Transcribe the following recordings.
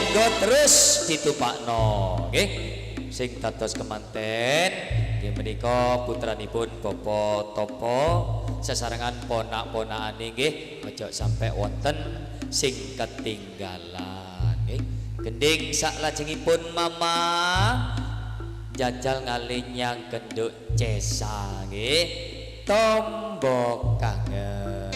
monggo terus ditupakno nggih sing dados kemanten nggih menika putranipun Bapak Topo sesarengan ponak-ponakane nggih aja sampai wonten sing ketinggalan nggih gending saklajengipun mama jajal ngalinyang genduk cesa nggih tombo kangen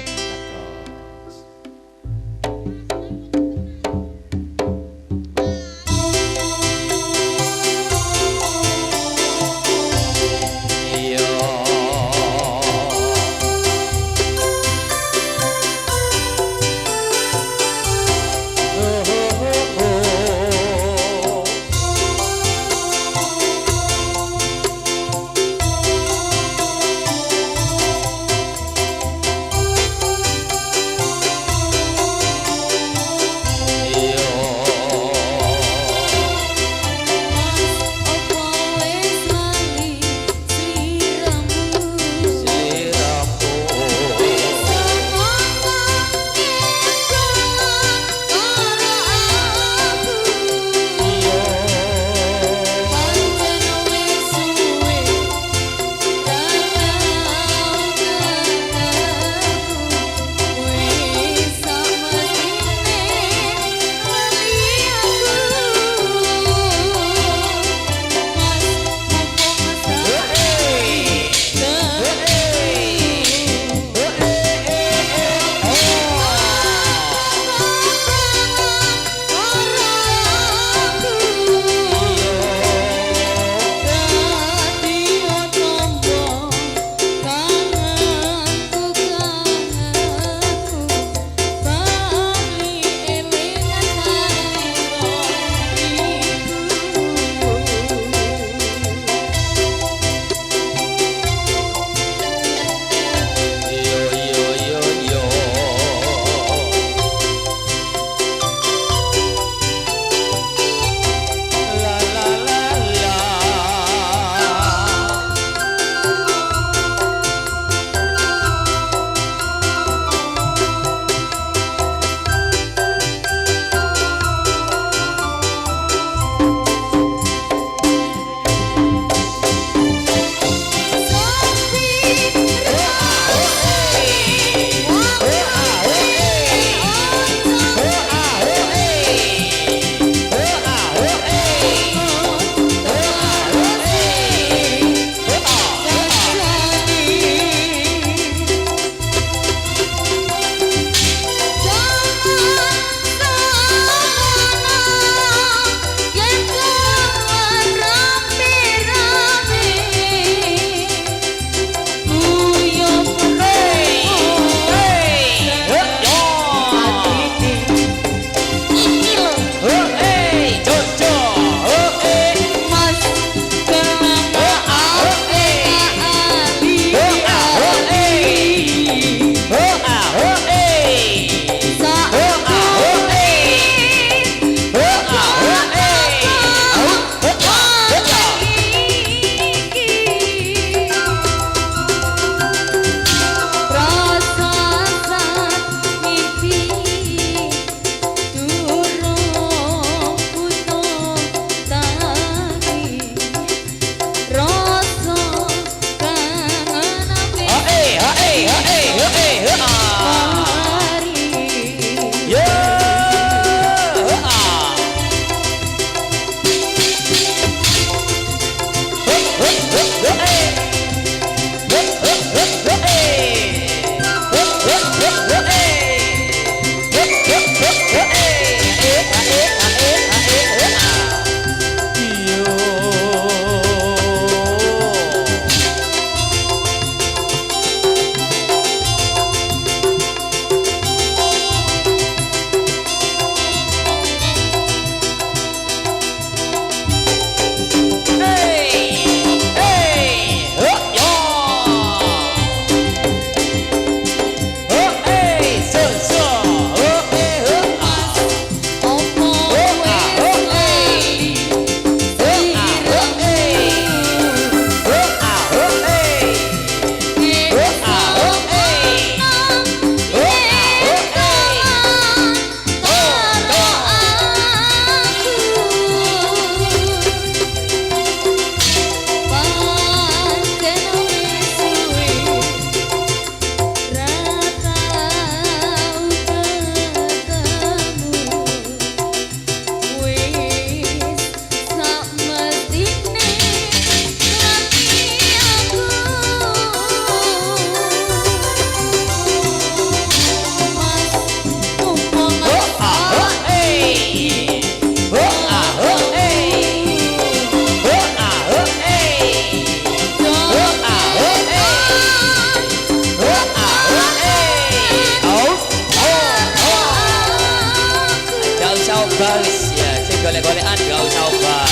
Bagus ya, sing golek-golekan gak usah obah.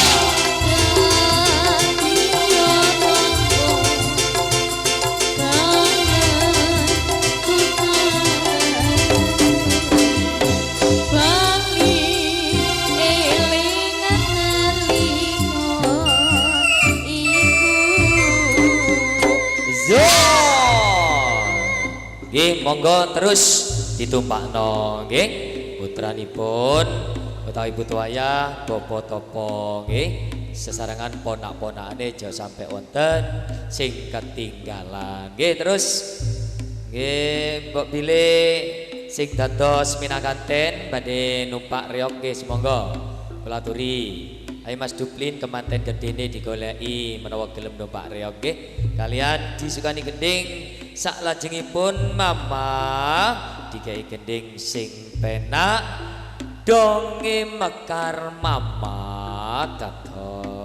Nggih, monggo terus ditumpakno nggih. Putranipun utawi putu wayah bapa tapa nggih. Sesarengan ponak-ponakane aja sampai wonten sing ketinggalan. Nggih, terus nggih mbok pilih sing dados minakanten badhe numpak reog nggih, semonggo kula aturi. Ayo Mas Duplin kemanten gedene digoleki menawa gelem numpak reog nggih. Kalian disukani gending sak lajengipun mama digawe gending sing penak donge mekar mama dados.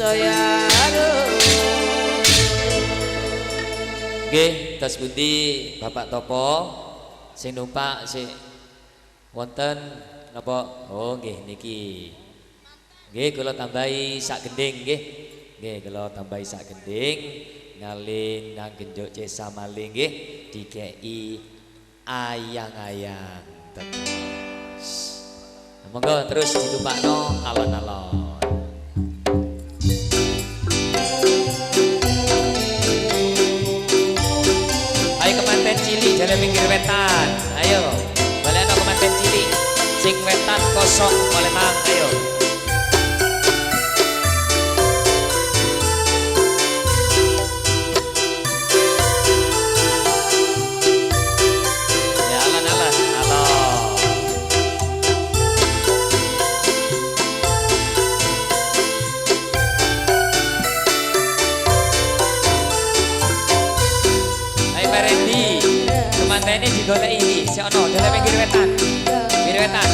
saya Nggih, tos pundi Bapak Topo sing numpak sing wonten napa? Oh nggih niki. Nggih kula tambahi sak gending nggih. Nggih kula tambahi sak gending ngalih nang genjuk cesa maling nggih dikei ayang-ayang terus. Monggo terus ditumpakno alon-alon. Cili jalan pinggir wetan, ayo balik no kemanten cili sing wetan kosong oleh mang, ayo ya alan-alan alon ayo Merendi mantene digoleki iki, si ono dalam pinggir wetan. Pinggir wetan.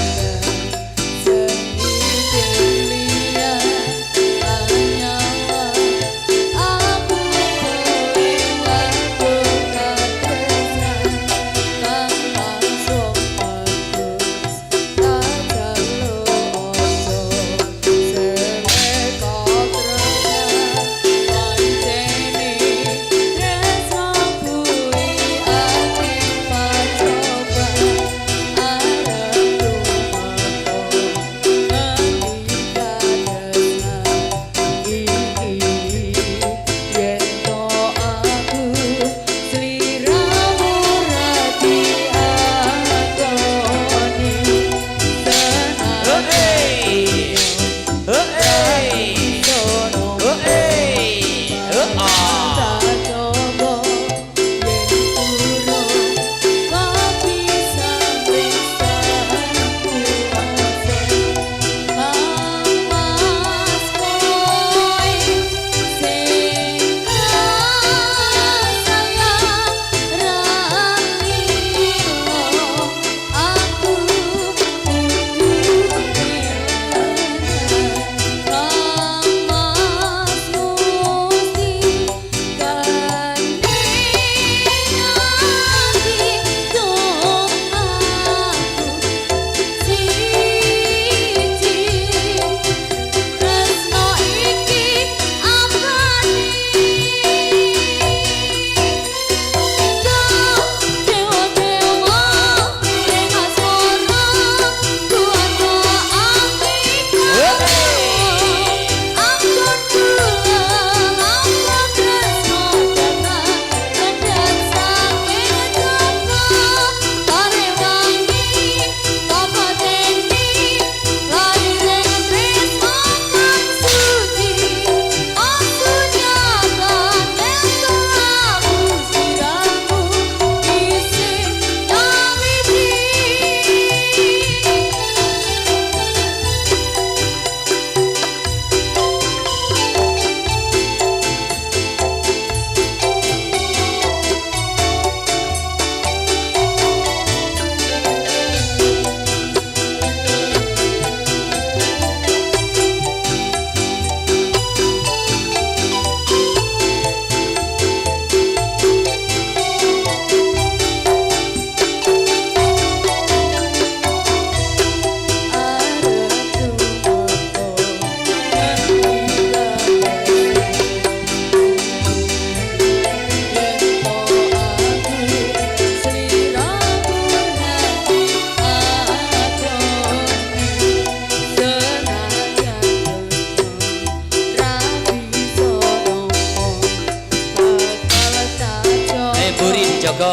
Joko.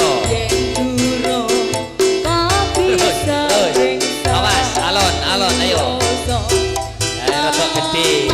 Awas, alon, alon, ayo. Ayo rotok gede.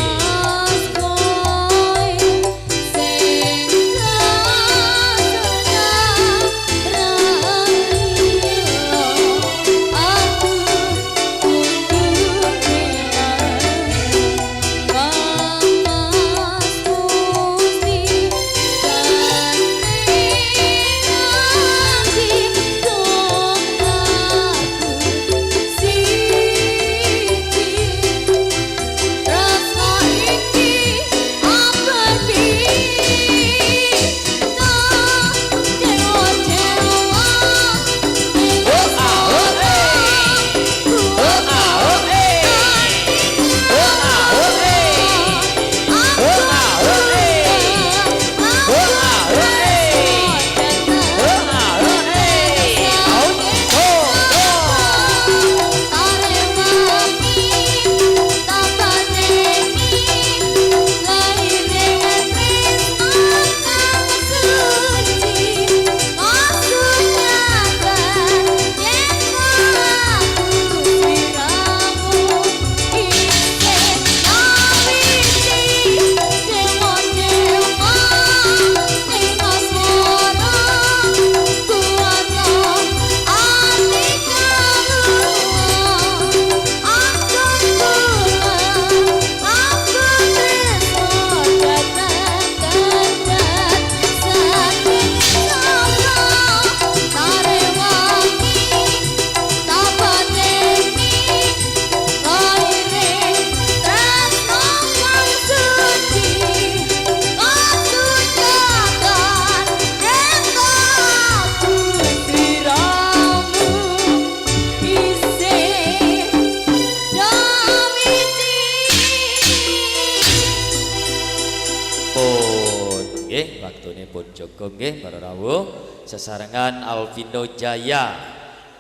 pun nggih waktune pun cukup nggih para rawuh sesarengan Alvino Jaya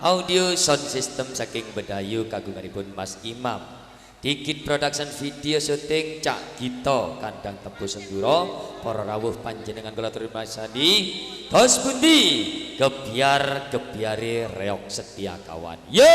audio sound system saking Bedayu kagunganipun Mas Imam Dikit production video syuting Cak Gito kandang Tebu Senduro para rawuh panjenengan kula terima sandi tos pundi gebyare reok setia kawan yo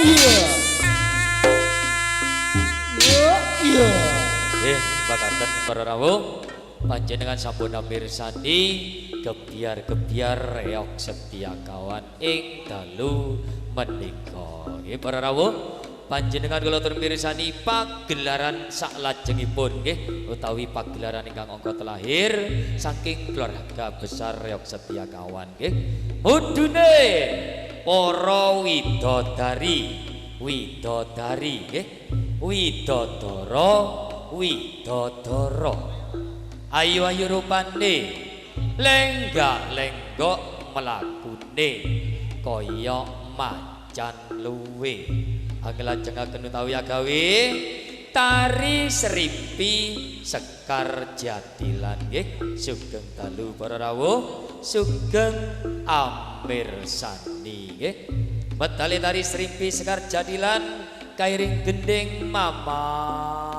iya. Iya. Makaten para rawuh panjenengan sampun mirsani gebyar-gebyar reok setia kawan ing dalu menika. Nggih para rawuh panjenengan kula tur mirsani pagelaran saklajengipun nggih utawi pagelaran ingkang angka telahir saking keluarga besar reok setia kawan nggih. Mudune para widodari nggih widodara widodara ayu-ayu rupane lenggak-lenggok mlakune kaya macan luwe anglajengaken utawi agawe tari serimpi sekar jadilan nggih sugeng dalu para rawuh sugeng amirsani nggih medale tari serimpi sekar jadilan kairing gending mama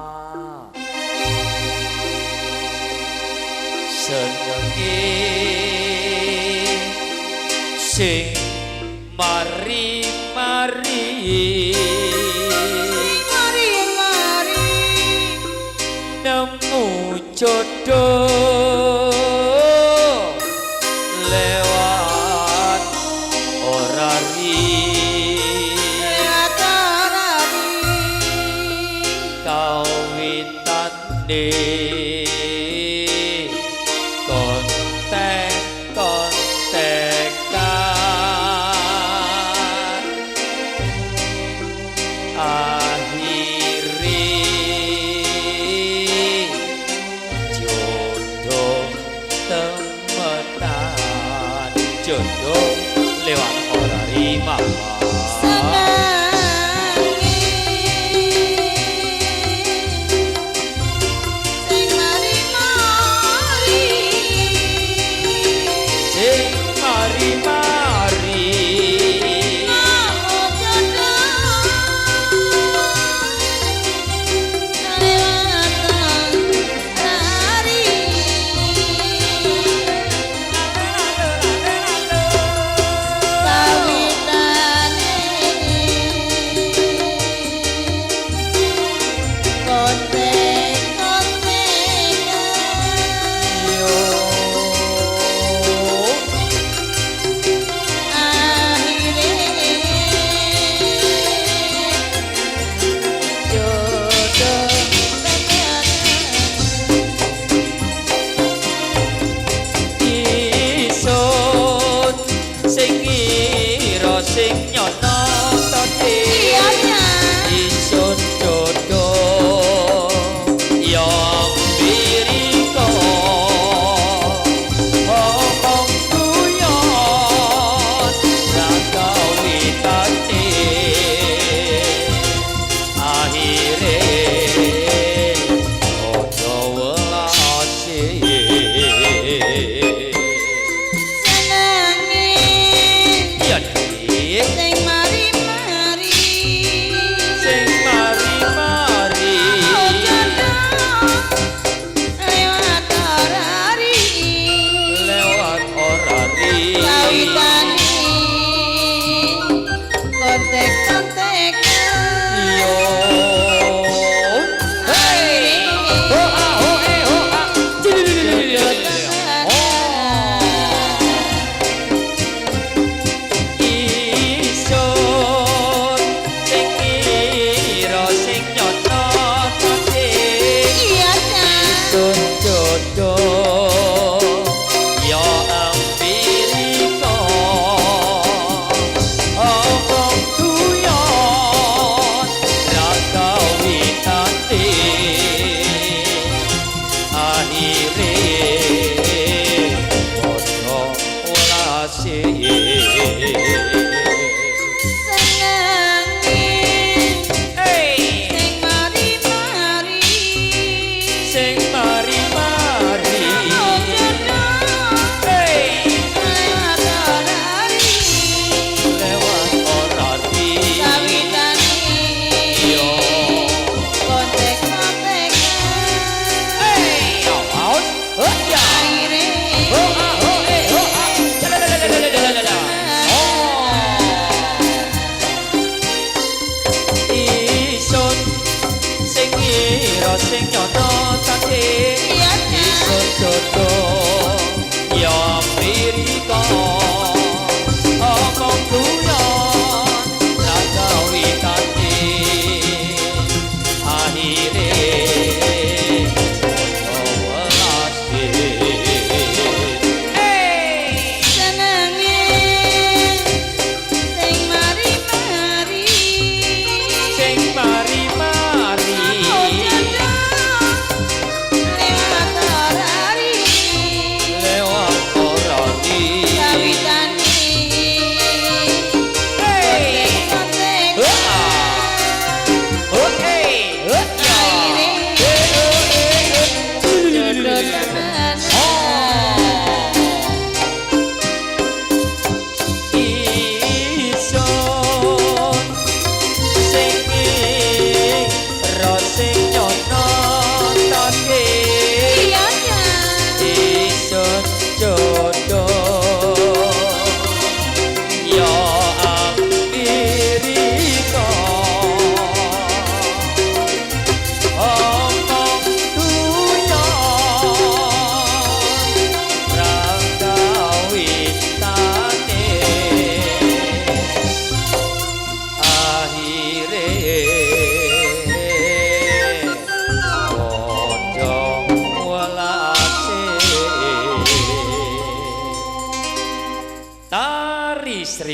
senengi sing mari-mari nemu jodoh lewat orari kawitane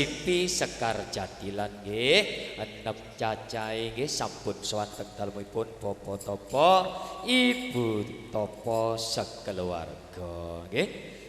Srimpi Sekar Jadilan nggih enem cacahe nggih sampun sowan teng dalemipun Bapak Topo Ibu Topo sekeluarga nggih.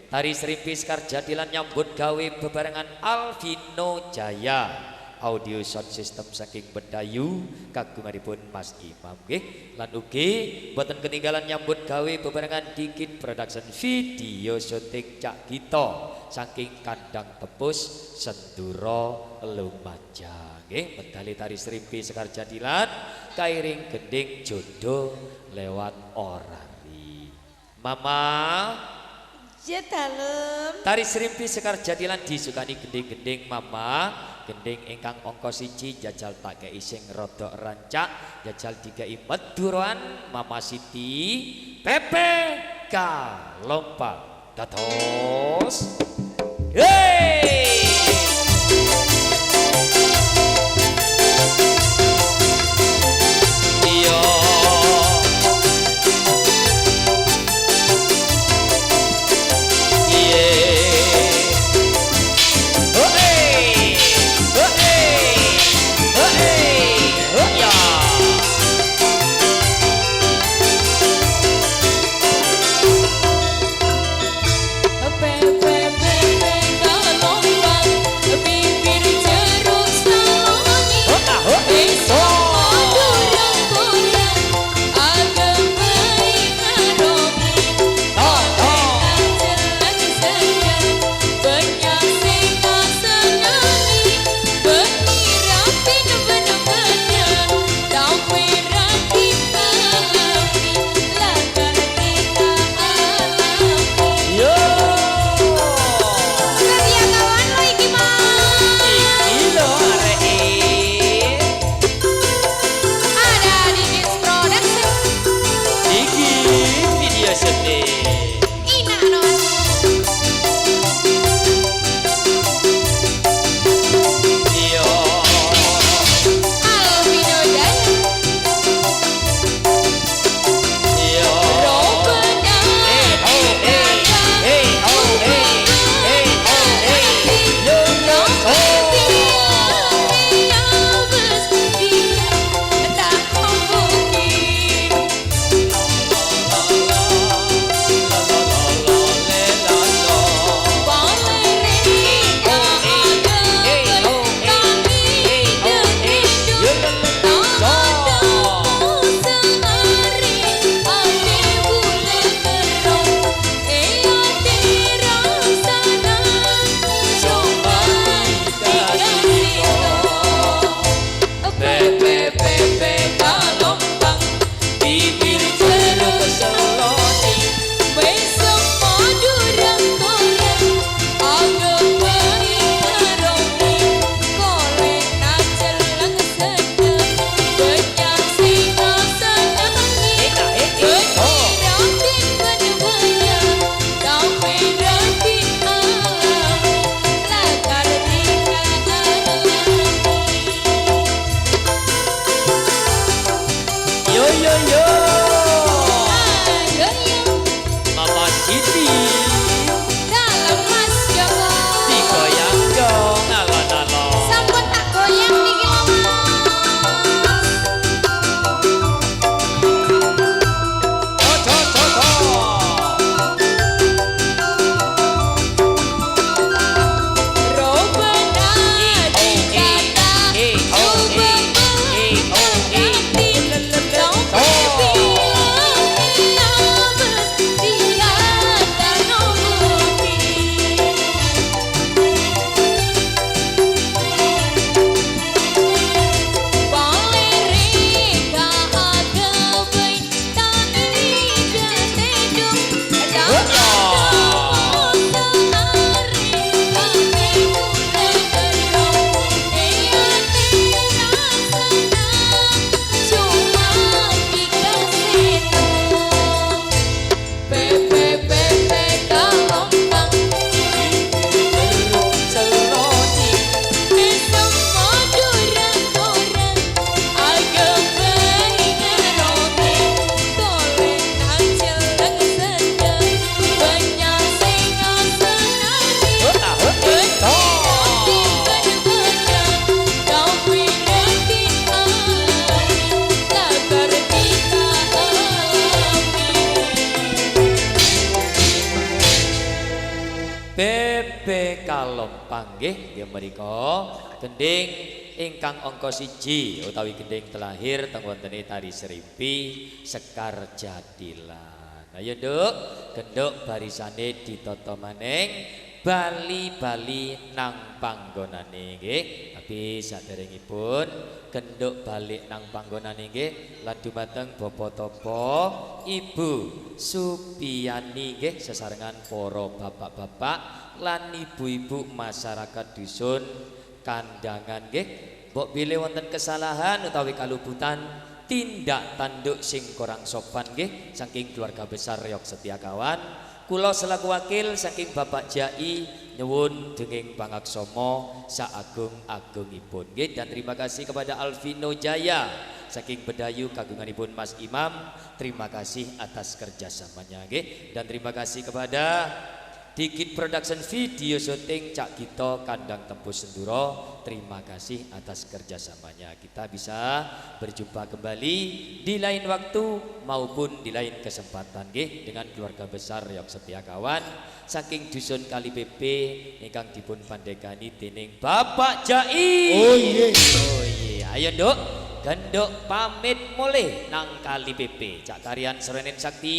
Tari Srimpi Sekar Jadilan nyambut gawe bebarengan Alvino Jaya. Audio sound system saking Bedayu kagunganipun Mas Imam nggih. Lan ugi boten ketinggalan nyambut gawe bebarengan Dikin Production video syuting Cak Gito saking Kandang Tepus Senduro Lumajang nggih. Medali tari Srimpi Sekar Jadilan kairing gending jodoh lewat orari. Mama Ya dalem. tari Srimpi Sekar Jadilan disukani gending-gending Mama. Gending ingkang angka 1 jajal tak kei sing rada rancak, jajal dikei meduran Mama Siti Pepe Kalompa dados hey iya Pepe kalompa Palompang nggih nggih menika gending ingkang angka 1 utawi gending telahir teng wontene tari Serimpi Sekar Jadilan. Ayo Nduk, genduk barisane ditata maneng bali-bali nang panggonane nggih. Tapi saderengipun genduk balik nang panggonane nggih lan dumateng Bapak Topo, Ibu Supiyani nggih sesarengan para bapak-bapak lan ibu-ibu masyarakat dusun kandangan nggih. Mbok bilih wonten kesalahan utawi kaluputan tindak tanduk sing kurang sopan nggih saking keluarga besar Reyok Setiakawan, kula selaku wakil saking Bapak Jai nyuwun denging pangaksama saagung-agungipun nggih. Dan terima kasih kepada Alvino Jaya saking Bedayu kagunganipun Mas Imam, terima kasih atas kerjasamanya nggih. Dan terima kasih kepada Dikit Production Video Syuting Cak Gito Kandang Tembus Senduro, terima kasih atas kerjasamanya. Kita bisa berjumpa kembali di lain waktu maupun di lain kesempatan nggih dengan keluarga besar Reyok Setiakawan saking dusun Kali PP ingkang dipun pandegani dening Bapak Jai. Oh iya. Oh iya, ayo Nduk, genduk pamit mulih nang Kali PP. Cak Karyan Serenen Sakti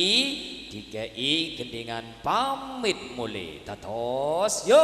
dikei gendingan pamit mulih. Dados yo.